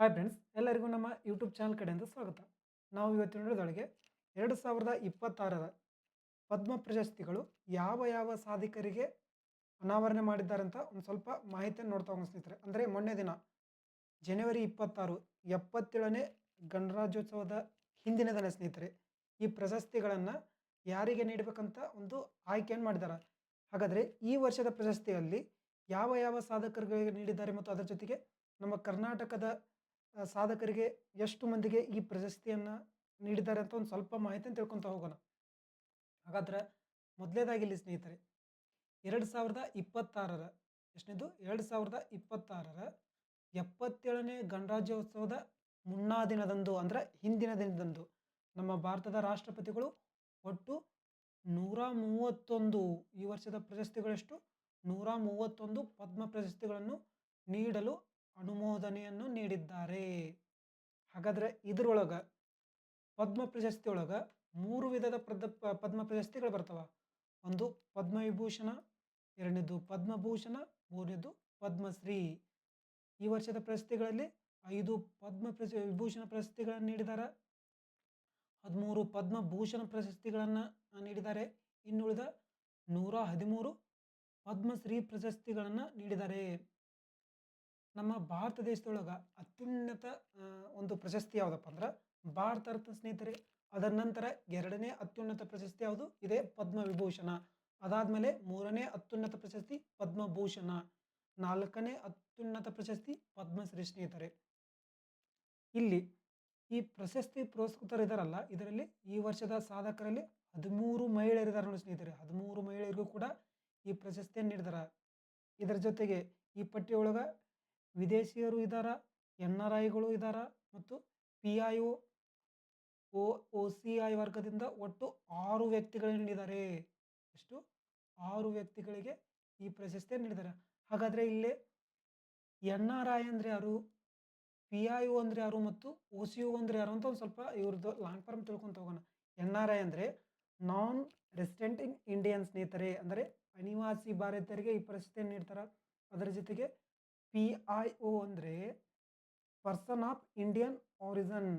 Hi friends, ಎಲ್ಲರಿಗೂ ನಮ್ಮ YouTube channel ಕಡೆಯಿಂದ ಸ್ವಾಗತ. ನಾವು ಇವತ್ತಿನ ವಿಡಿಯೋದೊಳಗೆ 2026ರ ಪದ್ಮ ಪ್ರಶಸ್ತಿಗಳು ಯಾವ ಯಾವ ಸಾಧಕರಿಗೆ ಅನಾವರಣೆ ಮಾಡಿದ್ದಾರೆ ಅಂತ ಒಂದು ಸ್ವಲ್ಪ ಮಾಹಿತಿಯನ್ನು ನೋಡ್ತಾ ಹೋಗೋಣ ಸ್ನೇಹಿತರೆ. ಅಂದರೆ ಮೊನ್ನೆ ದಿನ ಜನವರಿ 26 77ನೇ ಗಣರಾಜ್ಯೋತ್ಸವದ ಹಿಂದಿನ ದಿನ ಸ್ನೇಹಿತರೆ, ಈ ಪ್ರಶಸ್ತಿಗಳನ್ನು ಯಾರಿಗೆ ನೀಡಬೇಕಂತ ಒಂದು ಆಯ್ಕೆಯನ್ನು ಮಾಡಿದ್ದಾರೆ. ಹಾಗಾದರೆ ಈ ವರ್ಷದ ಪ್ರಶಸ್ತಿಯಲ್ಲಿ ಯಾವ ಯಾವ ಸಾಧಕರಿಗೆ ನೀಡಿದ್ದಾರೆ ಮತ್ತು ಅದರ ಜೊತೆಗೆ ನಮ್ಮ ಕರ್ನಾಟಕದ ಸಾಧಕರಿಗೆ ಎಷ್ಟು ಮಂದಿಗೆ ಈ ಪ್ರಶಸ್ತಿಯನ್ನು ನೀಡಿದ್ದಾರೆ ಅಂತ ಒಂದು ಸ್ವಲ್ಪ ಮಾಹಿತಿಯನ್ನು ತಿಳ್ಕೊತಾ ಹೋಗೋಣ. ಹಾಗಾದ್ರೆ ಮೊದಲನೇದಾಗಿ ಇಲ್ಲಿ ಸ್ನೇಹಿತರೆ, 2026ರ ಎಷ್ಟನೇದು 2026ರ 77ನೇ ಗಣರಾಜ್ಯೋತ್ಸವದ ಮುನ್ನಾ ದಿನದಂದು ಅಂದರೆ ಹಿಂದಿನ ದಿನದಂದು ನಮ್ಮ ಭಾರತದ ರಾಷ್ಟ್ರಪತಿಗಳು ಒಟ್ಟು 131 ಈ ವರ್ಷದ ಪ್ರಶಸ್ತಿಗಳೆಷ್ಟು 131 ಪದ್ಮ ಪ್ರಶಸ್ತಿಗಳನ್ನು ನೀಡಲು ಅನುಮೋದನೆಯನ್ನು ನೀಡಿದ್ದಾರೆ. ಹಾಗಾದರೆ ಇದರೊಳಗೆ ಪದ್ಮ ಪ್ರಶಸ್ತಿ ಒಳಗೆ 3 ವಿಧದ ಪದ್ಮ ಪ್ರಶಸ್ತಿಗಳು ಬರ್ತವ. ಒಂದು ಪದ್ಮವಿಭೂಷಣ, ಎರಡನೇದು ಪದ್ಮಭೂಷಣ, ಮೂರನೇದು ಪದ್ಮಶ್ರೀ. ಈ ವರ್ಷದ ಪ್ರಶಸ್ತಿಗಳಲ್ಲಿ 5 ವಿಭೂಷಣ ಪ್ರಶಸ್ತಿಗಳನ್ನು ನೀಡಿದ್ದಾರೆ, 13 ಪದ್ಮಭೂಷಣ ಪ್ರಶಸ್ತಿಗಳನ್ನು ನೀಡಿದ್ದಾರೆ, ಇನ್ನುಳಿದ 113 ಪದ್ಮಶ್ರೀ ಪ್ರಶಸ್ತಿಗಳನ್ನು ನೀಡಿದ್ದಾರೆ. ನಮ್ಮ ಭಾರತ ದೇಶದೊಳಗೆ ಅತ್ಯುನ್ನತ ಒಂದು ಪ್ರಶಸ್ತಿ ಯಾವುದಪ್ಪ ಅಂದ್ರೆ ಭಾರತ ರತ್ನ ಸ್ನೇಹಿತರೆ. ಅದರ ನಂತರ ಎರಡನೇ ಅತ್ಯುನ್ನತ ಪ್ರಶಸ್ತಿ ಯಾವುದು ಇದೆ ಪದ್ಮವಿಭೂಷಣ. ಅದಾದಮೇಲೆ ಮೂರನೇ ಅತ್ಯುನ್ನತ ಪ್ರಶಸ್ತಿ ಪದ್ಮಭೂಷಣ, ನಾಲ್ಕನೇ ಅತ್ಯುನ್ನತ ಪ್ರಶಸ್ತಿ ಪದ್ಮಶ್ರೀ ಸ್ನೇಹಿತರೆ. ಇಲ್ಲಿ ಈ ಪ್ರಶಸ್ತಿ ಪುರಸ್ಕೃತರು ಇದಾರಲ್ಲ, ಇದರಲ್ಲಿ ಈ ವರ್ಷದ ಸಾಧಕರಲ್ಲಿ 13 ಮಹಿಳೆಯರಿದ್ದಾರೆ ನೋಡಿ ಸ್ನೇಹಿತರೆ. 13 ಮಹಿಳೆಯರಿಗೂ ಕೂಡ ಈ ಪ್ರಶಸ್ತಿಯನ್ನು ನೀಡಿದ್ದಾರೆ. ಇದರ ಜೊತೆಗೆ ಈ ಪಟ್ಟಿಯೊಳಗೆ ವಿದೇಶಿಯರು ಇದ್ದಾರ, NRIಗಳು ಇದ್ದಾರ ಮತ್ತು PIO OCI ವರ್ಗದಿಂದ ಒಟ್ಟು 6 ವ್ಯಕ್ತಿಗಳಿಗೆ ನೀಡಿದ್ದಾರೆ. ಎಷ್ಟು 6 ವ್ಯಕ್ತಿಗಳಿಗೆ ಈ ಪ್ರಶಸ್ತಿಯನ್ನು ನೀಡಿದ್ದಾರೆ. ಹಾಗಾದರೆ ಇಲ್ಲಿ NRI ಅಂದರೆ ಯಾರು, PIO ಅಂದರೆ ಯಾರು ಮತ್ತು OCO ಅಂದರೆ ಯಾರು ಅಂತ ಒಂದು ಸ್ವಲ್ಪ ಇವ್ರದ್ದು ಲಾಂಗ್ ಫಾರ್ಮ್ ತಿಳ್ಕೊಂತ ಹೋಗೋಣ. NRI ಅಂದರೆ ನಾನ್ ರೆಸಿಡೆಂಟ್ ಇನ್ ಇಂಡಿಯನ್ ಸ್ನೇಹಿತರೆ, ಅಂದರೆ ಅನಿವಾಸಿ ಭಾರತೀಯರಿಗೆ ಈ ಪ್ರಶಸ್ತಿಯನ್ನು ನೀಡ್ತಾರೆ. ಅದರ ಜೊತೆಗೆ PIO ಅಂದರೆ ಪರ್ಸನ್ ಆಫ್ ಇಂಡಿಯನ್ ಆರಿಜಿನ್,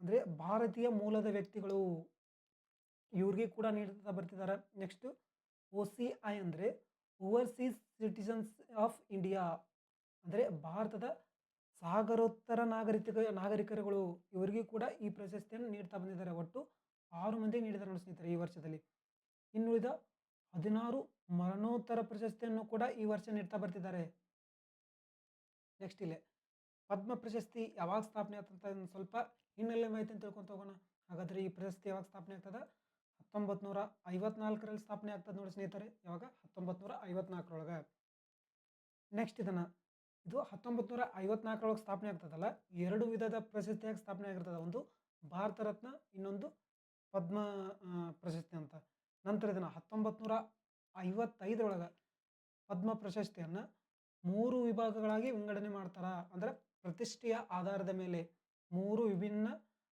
ಅಂದರೆ ಭಾರತೀಯ ಮೂಲದ ವ್ಯಕ್ತಿಗಳು, ಇವ್ರಿಗೆ ಕೂಡ ನೀಡ್ತಾ ಬರ್ತಿದ್ದಾರೆ. ನೆಕ್ಸ್ಟ್ OCI ಅಂದರೆ ಓವರ್ಸೀಸ್ ಸಿಟಿಸನ್ಸ್ ಆಫ್ ಇಂಡಿಯಾ, ಅಂದರೆ ಭಾರತದ ಸಾಗರೋತ್ತರ ನಾಗರಿಕರುಗಳು, ಇವರಿಗೂ ಕೂಡ ಈ ಪ್ರಶಸ್ತಿಯನ್ನು ನೀಡ್ತಾ ಬಂದಿದ್ದಾರೆ. ಒಟ್ಟು 6 ಮಂದಿಗೆ ನೀಡಿದ್ದಾರೆ ನೋಡಿ ಸ್ನೇಹಿತರೆ ಈ ವರ್ಷದಲ್ಲಿ. ಇನ್ನುಳಿದ 16 ಮರಣೋತ್ತರ ಪ್ರಶಸ್ತಿಯನ್ನು ಕೂಡ ಈ ವರ್ಷ ನೀಡ್ತಾ ಬರ್ತಿದ್ದಾರೆ. ನೆಕ್ಸ್ಟ್ ಇಲ್ಲಿ ಪದ್ಮ ಪ್ರಶಸ್ತಿ ಯಾವಾಗ ಸ್ಥಾಪನೆ ಆಗ್ತಂತ ಒಂದು ಸ್ವಲ್ಪ ಹಿನ್ನೆಲೆ ಮಾಹಿತಿಯನ್ನು ತಿಳ್ಕೊಂತ ಹೋಗೋಣ. ಹಾಗಾದರೆ ಈ ಪ್ರಶಸ್ತಿ ಯಾವಾಗ ಸ್ಥಾಪನೆ ಆಗ್ತದೆ, 1954ರಲ್ಲಿ ಸ್ಥಾಪನೆ ಆಗ್ತದೆ ನೋಡಿ ಸ್ನೇಹಿತರೆ. ಯಾವಾಗ 1954ರೊಳಗೆ. ನೆಕ್ಸ್ಟ್ ಇದು 1954ರೊಳಗೆ ಸ್ಥಾಪನೆ ಆಗ್ತದಲ್ಲ, 2 ವಿಧದ ಪ್ರಶಸ್ತಿಯಾಗಿ ಸ್ಥಾಪನೆ ಆಗಿರ್ತದೆ. ಒಂದು ಭಾರತ ರತ್ನ, ಇನ್ನೊಂದು ಪದ್ಮ ಪ್ರಶಸ್ತಿ ಅಂತ. ನಂತರ ಇದನ್ನು 1955ರೊಳಗೆ ಪದ್ಮ ಪ್ರಶಸ್ತಿಯನ್ನು 3 ವಿಭಾಗಗಳಾಗಿ ವಿಂಗಡಣೆ ಮಾಡ್ತಾರ. ಅಂದರೆ ಪ್ರತಿಷ್ಠೆಯ ಆಧಾರದ ಮೇಲೆ 3 ವಿಭಿನ್ನ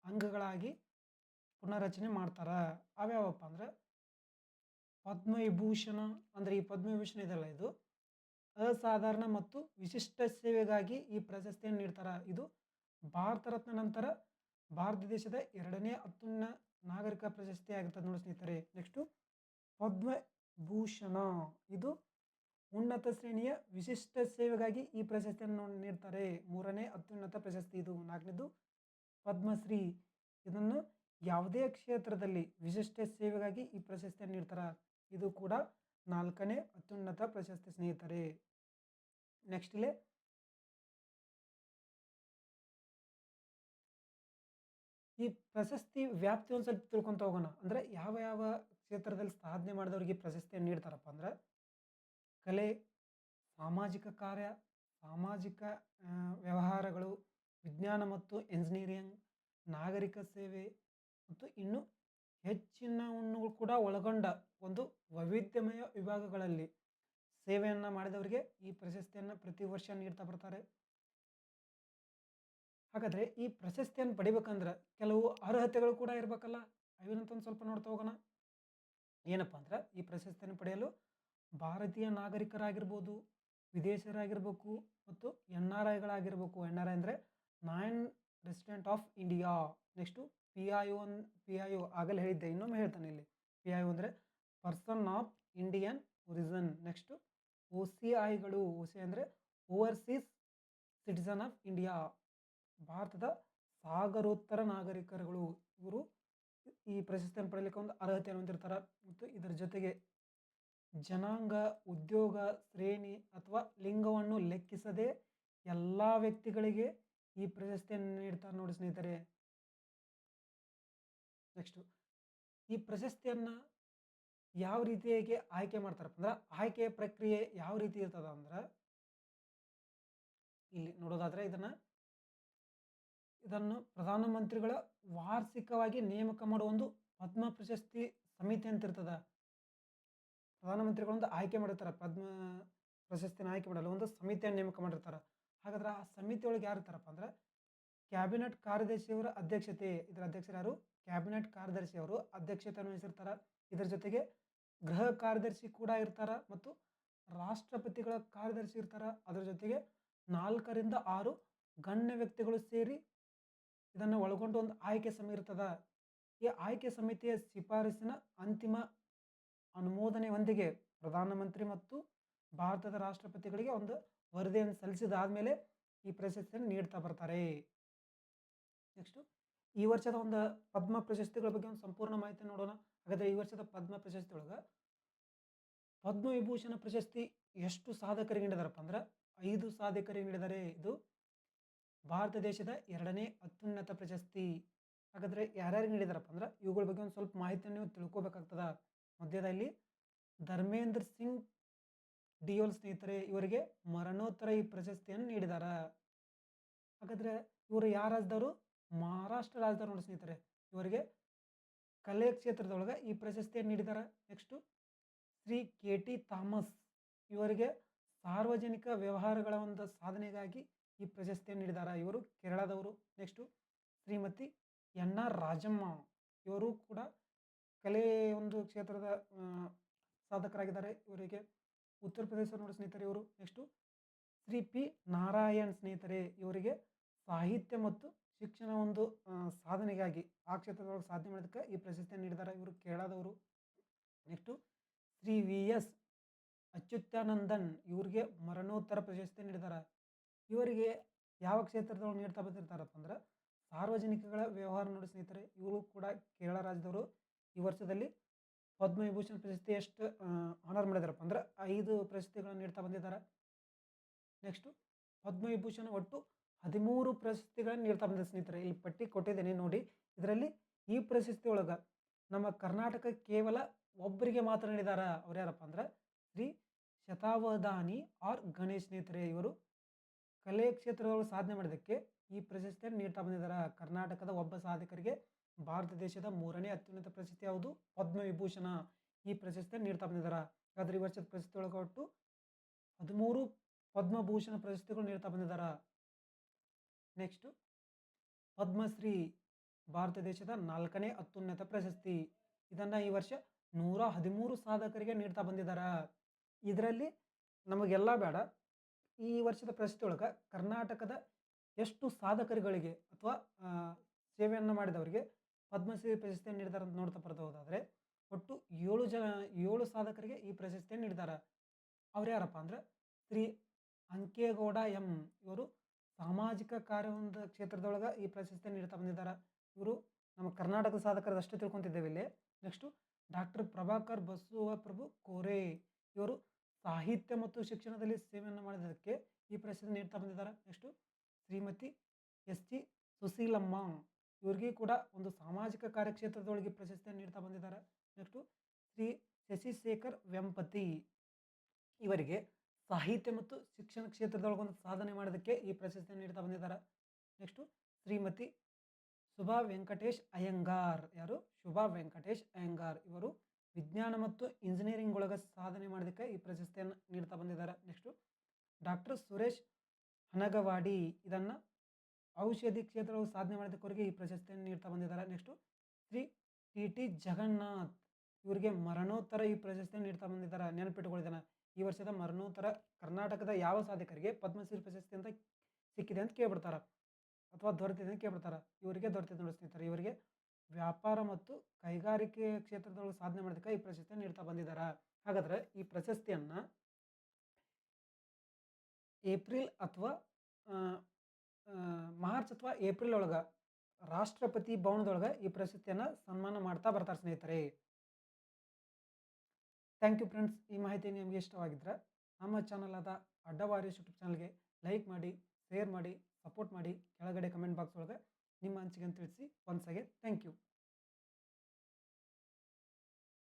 ಅಂಗಗಳಾಗಿ ಪುನರ್ರಚನೆ ಮಾಡ್ತಾರ. ಅವ್ಯಾವಪ್ಪ ಅಂದ್ರೆ ಪದ್ಮವಿಭೂಷಣ, ಅಂದರೆ ಈ ಪದ್ಮವಿಭೂಷಣ ಇದೆಲ್ಲ ಇದು ಅಸಾಧಾರಣ ಮತ್ತು ವಿಶಿಷ್ಟ ಸೇವೆಗಾಗಿ ಈ ಪ್ರಶಸ್ತಿಯನ್ನು ನೀಡ್ತಾರ. ಇದು ಭಾರತ ರತ್ನ ನಂತರ ಭಾರತ ದೇಶದ 2ನೇ ಅತ್ಯುನ್ನತ ನಾಗರಿಕ ಪ್ರಶಸ್ತಿ ಆಗಿರ್ತದೆ ನೋಡಿ ಸ್ನೇಹಿತರೆ. ನೆಕ್ಸ್ಟು ಪದ್ಮಭೂಷಣ, ಇದು ಉನ್ನತ ಶ್ರೇಣಿಯ ವಿಶಿಷ್ಟ ಸೇವೆಗಾಗಿ ಈ ಪ್ರಶಸ್ತಿಯನ್ನು ನೀಡ್ತಾರೆ. 3ನೇ ಅತ್ಯುನ್ನತ ಪ್ರಶಸ್ತಿ ಇದು. 4ನೇದು ಪದ್ಮಶ್ರೀ, ಇದನ್ನು ಯಾವುದೇ ಕ್ಷೇತ್ರದಲ್ಲಿ ವಿಶಿಷ್ಟ ಸೇವೆಗಾಗಿ ಈ ಪ್ರಶಸ್ತಿಯನ್ನು ನೀಡ್ತಾರೆ. ಇದು ಕೂಡ 4ನೇ ಅತ್ಯುನ್ನತ ಪ್ರಶಸ್ತಿ ಸ್ನೇಹಿತರೆ. ನೆಕ್ಸ್ಟ್ ಇಲ್ಲಿ ಈ ಪ್ರಶಸ್ತಿ ವ್ಯಾಪ್ತಿ ಒಂದು ಸ್ವಲ್ಪ ತಿಳ್ಕೊತ ಹೋಗೋಣ. ಅಂದರೆ ಯಾವ ಯಾವ ಕ್ಷೇತ್ರದಲ್ಲಿ ಸಾಧನೆ ಮಾಡಿದವರಿಗೆ ಪ್ರಶಸ್ತಿಯನ್ನು ನೀಡ್ತಾರಪ್ಪ ಅಂದ್ರೆ ಕಲೆ, ಸಾಮಾಜಿಕ ಕಾರ್ಯ, ಸಾಮಾಜಿಕ ವ್ಯವಹಾರಗಳು, ವಿಜ್ಞಾನ ಮತ್ತು ಎಂಜಿನಿಯರಿಂಗ್, ನಾಗರಿಕ ಸೇವೆ ಮತ್ತು ಇನ್ನು ಹೆಚ್ಚಿನವನ್ನು ಕೂಡ ಒಳಗೊಂಡ ಒಂದು ವೈವಿಧ್ಯಮಯ ವಿಭಾಗಗಳಲ್ಲಿ ಸೇವೆಯನ್ನು ಮಾಡಿದವರಿಗೆ ಈ ಪ್ರಶಸ್ತಿಯನ್ನು ಪ್ರತಿ ವರ್ಷ ನೀಡ್ತಾ ಬರ್ತಾರೆ. ಹಾಗಾದರೆ ಈ ಪ್ರಶಸ್ತಿಯನ್ನು ಪಡಿಬೇಕಂದ್ರೆ ಕೆಲವು ಅರ್ಹತೆಗಳು ಕೂಡ ಇರಬೇಕಲ್ಲ, ಅವೇನಂತ ಒಂದು ಸ್ವಲ್ಪ ನೋಡ್ತಾ ಹೋಗೋಣ. ಏನಪ್ಪ ಅಂದ್ರೆ ಈ ಪ್ರಶಸ್ತಿಯನ್ನು ಪಡೆಯಲು ಭಾರತೀಯ ನಾಗರಿಕರಾಗಿರ್ಬೋದು, ವಿದೇಶಿಯರಾಗಿರ್ಬೇಕು ಮತ್ತು NRIಗಳಾಗಿರ್ಬೇಕು. NRI ಅಂದರೆ 9 resident of India. Next P I one P I O ಆಗಲೇ ಹೇಳಿದ್ದೆ, ಇನ್ನೊಮ್ಮೆ ಹೇಳ್ತಾನೆ ಇಲ್ಲಿ. ಪಿ ಐ ಒ ಅಂದರೆ person of Indian origin. Next O C ಐಗಳು. ಒ ಸಿ ಅಂದರೆ ಓವರ್ಸೀಸ್ ಸಿಟಿಸನ್ ಆಫ್ ಇಂಡಿಯಾ, ಭಾರತದ ಸಾಗರೋತ್ತರ ನಾಗರಿಕರುಗಳು. ಇವರು ಈ ಪ್ರಶಸ್ತಿಯನ್ನು ಪಡೆಯಲಿಕ್ಕೆ ಒಂದು ಅರ್ಹತೆಯನ್ನು ಹೊಂದಿರ್ತಾರೆ. ಮತ್ತು ಇದರ ಜೊತೆಗೆ ಜನಾಂಗ, ಉದ್ಯೋಗ, ಶ್ರೇಣಿ ಅಥವಾ ಲಿಂಗವನ್ನು ಲೆಕ್ಕಿಸದೆ ಎಲ್ಲ ವ್ಯಕ್ತಿಗಳಿಗೆ ಈ ಪ್ರಶಸ್ತಿಯನ್ನು ನೀಡ್ತಾರೆ ನೋಡಿ ಸ್ನೇಹಿತರೆ. ನೆಕ್ಸ್ಟು ಈ ಪ್ರಶಸ್ತಿಯನ್ನು ಯಾವ ರೀತಿಯಾಗಿ ಆಯ್ಕೆ ಮಾಡ್ತಾರಪ್ಪ ಅಂದ್ರೆ, ಆಯ್ಕೆಯ ಪ್ರಕ್ರಿಯೆ ಯಾವ ರೀತಿ ಇರ್ತದ ಅಂದ್ರೆ, ಇಲ್ಲಿ ನೋಡೋದಾದ್ರೆ ಇದನ್ನು ಪ್ರಧಾನಮಂತ್ರಿಗಳ ವಾರ್ಷಿಕವಾಗಿ ನೇಮಕ ಮಾಡುವ ಒಂದು ಪದ್ಮ ಪ್ರಶಸ್ತಿ ಸಮಿತಿ ಅಂತ ಇರ್ತದ. ಪ್ರಧಾನಮಂತ್ರಿಗಳೊಂದು ಆಯ್ಕೆ ಮಾಡಿರ್ತಾರೆ, ಪದ್ಮ ಪ್ರಶಸ್ತಿನ ಆಯ್ಕೆ ಮಾಡಲು ಒಂದು ಸಮಿತಿಯನ್ನು ನೇಮಕ ಮಾಡಿರ್ತಾರೆ. ಹಾಗಾದ್ರೆ ಆ ಸಮಿತಿ ಒಳಗೆ ಯಾರು ಇರ್ತಾರಪ್ಪ ಅಂದ್ರೆ, ಕ್ಯಾಬಿನೆಟ್ ಕಾರ್ಯದರ್ಶಿಯವರ ಅಧ್ಯಕ್ಷತೆ, ಇದರ ಅಧ್ಯಕ್ಷರು ಯಾರು? ಕ್ಯಾಬಿನೆಟ್ ಕಾರ್ಯದರ್ಶಿ ಅವರು ಅಧ್ಯಕ್ಷತೆಯನ್ನು ವಹಿಸಿರ್ತಾರೆ. ಇದರ ಜೊತೆಗೆ ಗೃಹ ಕಾರ್ಯದರ್ಶಿ ಕೂಡ ಇರ್ತಾರ ಮತ್ತು ರಾಷ್ಟ್ರಪತಿಗಳ ಕಾರ್ಯದರ್ಶಿ ಇರ್ತಾರ. ಅದರ ಜೊತೆಗೆ 4 ರಿಂದ 6 ಗಣ್ಯ ವ್ಯಕ್ತಿಗಳು ಸೇರಿ ಇದನ್ನು ಒಳಗೊಂಡು ಒಂದು ಆಯ್ಕೆ ಸಮಿತಿ ಇರ್ತದ. ಈ ಆಯ್ಕೆ ಸಮಿತಿಯ ಶಿಫಾರಸಿನ ಅಂತಿಮ ಅನುಮೋದನೆಯೊಂದಿಗೆ ಪ್ರಧಾನಮಂತ್ರಿ ಮತ್ತು ಭಾರತದ ರಾಷ್ಟ್ರಪತಿಗಳಿಗೆ ಒಂದು ವರದಿಯನ್ನು ಸಲ್ಲಿಸಿದಾದ್ಮೇಲೆ ಈ ಪ್ರಶಸ್ತಿಯನ್ನು ನೀಡ್ತಾ ಬರ್ತಾರೆ. ನೆಕ್ಸ್ಟು ಈ ವರ್ಷದ ಒಂದು ಪದ್ಮ ಪ್ರಶಸ್ತಿಗಳ ಬಗ್ಗೆ ಒಂದು ಸಂಪೂರ್ಣ ಮಾಹಿತಿ ನೋಡೋಣ. ಹಾಗಾದ್ರೆ ಈ ವರ್ಷದ ಪದ್ಮ ಪ್ರಶಸ್ತಿ ಒಳಗೆ ಪದ್ಮವಿಭೂಷಣ ಪ್ರಶಸ್ತಿ ಎಷ್ಟು ಸಾಧಕರಿಗೆ ನೀಡಿದಾರಪ್ಪ ಅಂದ್ರೆ 5 ಸಾಧಕರಿಗೆ ನೀಡಿದ್ದಾರೆ. ಇದು ಭಾರತ ದೇಶದ 2ನೇ ಅತ್ಯುನ್ನತ ಪ್ರಶಸ್ತಿ. ಹಾಗಾದ್ರೆ ಯಾರ್ಯಾರಿಗೆ ನೀಡಿದಾರಪ್ಪ ಅಂದ್ರೆ, ಇವುಗಳ ಬಗ್ಗೆ ಒಂದು ಸ್ವಲ್ಪ ಮಾಹಿತಿಯನ್ನು ನೀವು ತಿಳ್ಕೊಬೇಕಾಗ್ತದ. ಮಧ್ಯದಲ್ಲಿ ಧರ್ಮೇಂದ್ರ ಸಿಂಗ್ ಡಿಯೋಲ್ ಸ್ನೇಹಿತರೆ, ಇವರಿಗೆ ಮರಣೋತ್ತರ ಈ ಪ್ರಶಸ್ತಿಯನ್ನು ನೀಡಿದಾರ. ಹಾಗಾದ್ರೆ ಇವರು ಯಾವ ರಾಜ್ಯದವರು? ಮಹಾರಾಷ್ಟ್ರ ರಾಜ್ಯದವರು ನೋಡಿ ಸ್ನೇಹಿತರೆ. ಇವರಿಗೆ ಕಲೆ ಕ್ಷೇತ್ರದೊಳಗೆ ಈ ಪ್ರಶಸ್ತಿಯನ್ನು ನೀಡಿದಾರ. Next Shri K T Thomas, ಇವರಿಗೆ ಸಾರ್ವಜನಿಕ ವ್ಯವಹಾರಗಳ ಒಂದು ಸಾಧನೆಗಾಗಿ ಈ ಪ್ರಶಸ್ತಿಯನ್ನು ನೀಡಿದಾರ. ಇವರು ಕೇರಳದವರು. Next Shrimati N R Rajamma, ಇವರು ಕೂಡ ಕಲೆ ಒಂದು ಕ್ಷೇತ್ರದ ಸಾಧಕರಾಗಿದ್ದಾರೆ. ಇವರಿಗೆ ಉತ್ತರ ಪ್ರದೇಶ ನೋಡಿ ಸ್ನೇಹಿತರೆ ಇವರು. ನೆಕ್ಸ್ಟು ಶ್ರೀ ಪಿ ನಾರಾಯಣ್ ಸ್ನೇಹಿತರೆ, ಇವರಿಗೆ ಸಾಹಿತ್ಯ ಮತ್ತು ಶಿಕ್ಷಣ ಒಂದು ಸಾಧನೆಗಾಗಿ ಆ ಕ್ಷೇತ್ರದೊಳಗೆ ಸಾಧನೆ ಮಾಡೋದಕ್ಕೆ ಈ ಪ್ರಶಸ್ತಿಯನ್ನು ನೀಡಿದ್ದಾರೆ. ಇವರು ಕೇರಳದವರು. ನೆಕ್ಸ್ಟು ಶ್ರೀ ವಿ ಎಸ್ ಅಚ್ಯುತಾನಂದನ್, ಇವರಿಗೆ ಮರಣೋತ್ತರ ಪ್ರಶಸ್ತಿ ನೀಡಿದ್ದಾರೆ. ಇವರಿಗೆ ಯಾವ ಕ್ಷೇತ್ರದೊಳಗೆ ನೀಡ್ತಾ ಬಂದಿರ್ತಾರಪ್ಪ ಅಂದ್ರೆ, ಸಾರ್ವಜನಿಕಗಳ ವ್ಯವಹಾರ ನೋಡಿ ಸ್ನೇಹಿತರೆ. ಇವರು ಕೂಡ ಕೇರಳ ರಾಜ್ಯದವರು. ಈ ವರ್ಷದಲ್ಲಿ ಪದ್ಮವಿಭೂಷಣ ಪ್ರಶಸ್ತಿ ಎಷ್ಟು ಆನರ್ ಮಾಡಿದಾರಪ್ಪ ಅಂದ್ರೆ 5 ಪ್ರಶಸ್ತಿಗಳನ್ನು ನೀಡ್ತಾ ಬಂದಿದ್ದಾರೆ. ನೆಕ್ಸ್ಟು ಪದ್ಮವಿಭೂಷಣ ಒಟ್ಟು 13 ಪ್ರಶಸ್ತಿಗಳನ್ನು ನೀಡ್ತಾ ಬಂದಿದ್ದಾರೆ ಸ್ನೇಹಿತರೆ. ಇಲ್ಲಿ ಪಟ್ಟಿ ಕೊಟ್ಟಿದ್ದೇನೆ ನೋಡಿ. ಇದರಲ್ಲಿ ಈ ಪ್ರಶಸ್ತಿ ಒಳಗೆ ನಮ್ಮ ಕರ್ನಾಟಕ ಕೇವಲ ಒಬ್ಬರಿಗೆ ಮಾತ್ರ ನೀಡಿದಾರ. ಅವ್ರು ಯಾರಪ್ಪ ಅಂದ್ರೆ ಶ್ರೀ ಶತಾವಧಾನಿ ಆರ್ ಗಣೇಶ್ ಸ್ನೇಹಿತರೆ. ಇವರು ಕಲೆ ಕ್ಷೇತ್ರದೊಳಗೆ ಸಾಧನೆ ಮಾಡೋದಕ್ಕೆ ಈ ಪ್ರಶಸ್ತಿಯನ್ನು ನೀಡ್ತಾ ಬಂದಿದ್ದಾರೆ. ಕರ್ನಾಟಕದ ಒಬ್ಬ ಸಾಧಕರಿಗೆ ಭಾರತ ದೇಶದ 3ನೇ ಅತ್ಯುನ್ನತ ಪ್ರಶಸ್ತಿ ಯಾವುದು? ಪದ್ಮವಿಭೂಷಣ. ಈ ಪ್ರಶಸ್ತಿಯನ್ನು ನೀಡ್ತಾ ಬಂದಿದ್ದಾರೆ. ಹಾಗಾದ್ರೆ ಈ ವರ್ಷದ ಪ್ರಶಸ್ತಿ ಒಳಗೆ ಒಟ್ಟು 13 ಪದ್ಮಭೂಷಣ ಪ್ರಶಸ್ತಿಗಳು ನೀಡ್ತಾ ಬಂದಿದ್ದಾರೆ. ನೆಕ್ಸ್ಟು ಪದ್ಮಶ್ರೀ, ಭಾರತ ದೇಶದ 4ನೇ ಅತ್ಯುನ್ನತ ಪ್ರಶಸ್ತಿ. ಇದನ್ನು ಈ ವರ್ಷ 113 ಸಾಧಕರಿಗೆ ನೀಡ್ತಾ ಬಂದಿದ್ದಾರೆ. ಇದರಲ್ಲಿ ನಮಗೆಲ್ಲ ಬೇಡ, ಈ ವರ್ಷದ ಪ್ರಶಸ್ತಿ ಒಳಗೆ ಕರ್ನಾಟಕದ ಎಷ್ಟು ಸಾಧಕರುಗಳಿಗೆ ಅಥವಾ ಸೇವೆಯನ್ನು ಮಾಡಿದವರಿಗೆ ಪದ್ಮಶ್ರೀ ಪ್ರಶಸ್ತಿಯನ್ನು ನೀಡಿದ್ದಾರೆ ಅಂತ ನೋಡ್ತಾ ಬರೋದಾದರೆ, ಒಟ್ಟು 7 ಸಾಧಕರಿಗೆ ಈ ಪ್ರಶಸ್ತಿಯನ್ನು ನೀಡಿದ್ದಾರೆ. ಅವ್ರು ಯಾರಪ್ಪ ಅಂದ್ರೆ ಶ್ರೀ ಅಂಕೇಗೌಡ ಎಂ, ಇವರು ಸಾಮಾಜಿಕ ಕಾರ್ಯವೊಂದು ಕ್ಷೇತ್ರದೊಳಗೆ ಈ ಪ್ರಶಸ್ತಿಯನ್ನು ನೀಡ್ತಾ ಬಂದಿದ್ದಾರೆ. ಇವರು ನಮ್ಮ ಕರ್ನಾಟಕದ ಸಾಧಕರದ್ದು ಅಷ್ಟೇ ತಿಳ್ಕೊತಿದ್ದೇವೆ ಇಲ್ಲಿ. ನೆಕ್ಸ್ಟು ಡಾಕ್ಟರ್ ಪ್ರಭಾಕರ್ ಬಸವಪ್ರಭು ಕೋರೆ, ಇವರು ಸಾಹಿತ್ಯ ಮತ್ತು ಶಿಕ್ಷಣದಲ್ಲಿ ಸೇವೆಯನ್ನು ಮಾಡಿದ್ದಕ್ಕೆ ಈ ಪ್ರಶಸ್ತಿ ನೀಡ್ತಾ ಬಂದಿದ್ದಾರೆ. Next Shrimati S G Sushilamma, ಇವ್ರಿಗೆ ಕೂಡ ಒಂದು ಸಾಮಾಜಿಕ ಕಾರ್ಯಕ್ಷೇತ್ರದೊಳಗೆ ಪ್ರಶಸ್ತಿಯನ್ನು ನೀಡ್ತಾ ಬಂದಿದ್ದಾರೆ. ನೆಕ್ಸ್ಟು ಶ್ರೀ ಶಶಿಶೇಖರ್ ವೆಂಪತಿ, ಇವರಿಗೆ ಸಾಹಿತ್ಯ ಮತ್ತು ಶಿಕ್ಷಣ ಕ್ಷೇತ್ರದೊಳಗೆ ಒಂದು ಸಾಧನೆ ಮಾಡೋದಕ್ಕೆ ಈ ಪ್ರಶಸ್ತಿಯನ್ನು ನೀಡ್ತಾ ಬಂದಿದ್ದಾರೆ. ನೆಕ್ಸ್ಟು ಶ್ರೀಮತಿ ಶುಭಾ ವೆಂಕಟೇಶ್ ಅಯ್ಯಂಗಾರ್, ಯಾರು? ಶುಭಾ ವೆಂಕಟೇಶ್ ಅಯ್ಯಂಗಾರ್, ಇವರು ವಿಜ್ಞಾನ ಮತ್ತು ಇಂಜಿನಿಯರಿಂಗ್ ಒಳಗೆ ಸಾಧನೆ ಮಾಡೋದಕ್ಕೆ ಈ ಪ್ರಶಸ್ತಿಯನ್ನು ನೀಡ್ತಾ ಬಂದಿದ್ದಾರೆ. ನೆಕ್ಸ್ಟು ಡಾಕ್ಟರ್ ಸುರೇಶ್ ಹನಗವಾಡಿ, ಇದನ್ನು ಔಷಧಿ ಕ್ಷೇತ್ರದಲ್ಲಿ ಸಾಧನೆ ಮಾಡೋದಕ್ಕವರಿಗೆ ಈ ಪ್ರಶಸ್ತಿಯನ್ನು ನೀಡ್ತಾ ಬಂದಿದ್ದಾರೆ. Next Shri T T Jagannath, ಇವರಿಗೆ ಮರಣೋತ್ತರ ಈ ಪ್ರಶಸ್ತಿಯನ್ನು ನೀಡ್ತಾ ಬಂದಿದ್ದಾರೆ. ನೆನಪಿಟ್ಟುಕೊಳ್ಳಿದ್ದಾನೆ, ಈ ವರ್ಷದ ಮರಣೋತ್ತರ ಕರ್ನಾಟಕದ ಯಾವ ಸಾಧಕರಿಗೆ ಪದ್ಮಶ್ರೀ ಪ್ರಶಸ್ತಿ ಅಂತ ಸಿಕ್ಕಿದೆ ಅಂತ ಕೇಳ್ಬಿಡ್ತಾರೆ. ಅಥವಾ ದೊರೆತಿದೆ ಅಂತ ಕೇಳ್ಬಿಡ್ತಾರೆ. ಇವರಿಗೆ ದೊರೆತಿದೆ ನೋಡಿ ಸ್ನೇಹಿತರೆ. ಇವರಿಗೆ ವ್ಯಾಪಾರ ಮತ್ತು ಕೈಗಾರಿಕೆ ಕ್ಷೇತ್ರದೊಳಗೆ ಸಾಧನೆ ಮಾಡೋದಕ್ಕೆ ಈ ಪ್ರಶಸ್ತಿಯನ್ನು ನೀಡ್ತಾ ಬಂದಿದ್ದಾರೆ. ಹಾಗಾದ್ರೆ ಈ ಪ್ರಶಸ್ತಿಯನ್ನು ಏಪ್ರಿಲ್ ಅಥವಾ ಮಾರ್ಚ್ ಅಥವಾ ಏಪ್ರಿಲ್ ಒಳಗೆ ರಾಷ್ಟ್ರಪತಿ ಭವನದೊಳಗೆ ಈ ಪ್ರಶಸ್ತಿಯನ್ನು ಸನ್ಮಾನ ಮಾಡ್ತಾ ಬರ್ತಾರೆ ಸ್ನೇಹಿತರೆ. Thank you friends. ಈ ಮಾಹಿತಿ ನಿಮಗೆ ಇಷ್ಟವಾಗಿದ್ದರೆ ನಮ್ಮ ಚಾನಲ್ ಆದ ಅಡ್ಡವಾರಿಯಸ್ ಯೂಟ್ಯೂಬ್ ಚಾನಲ್ಗೆ ಲೈಕ್ ಮಾಡಿ, ಶೇರ್ ಮಾಡಿ, ಸಪೋರ್ಟ್ ಮಾಡಿ. ಕೆಳಗಡೆ ಕಮೆಂಟ್ ಬಾಕ್ಸ್ ಒಳಗೆ ನಿಮ್ಮ ಅನಿಸಿಕೆಯನ್ನು ತಿಳಿಸಿ. Once again thank you.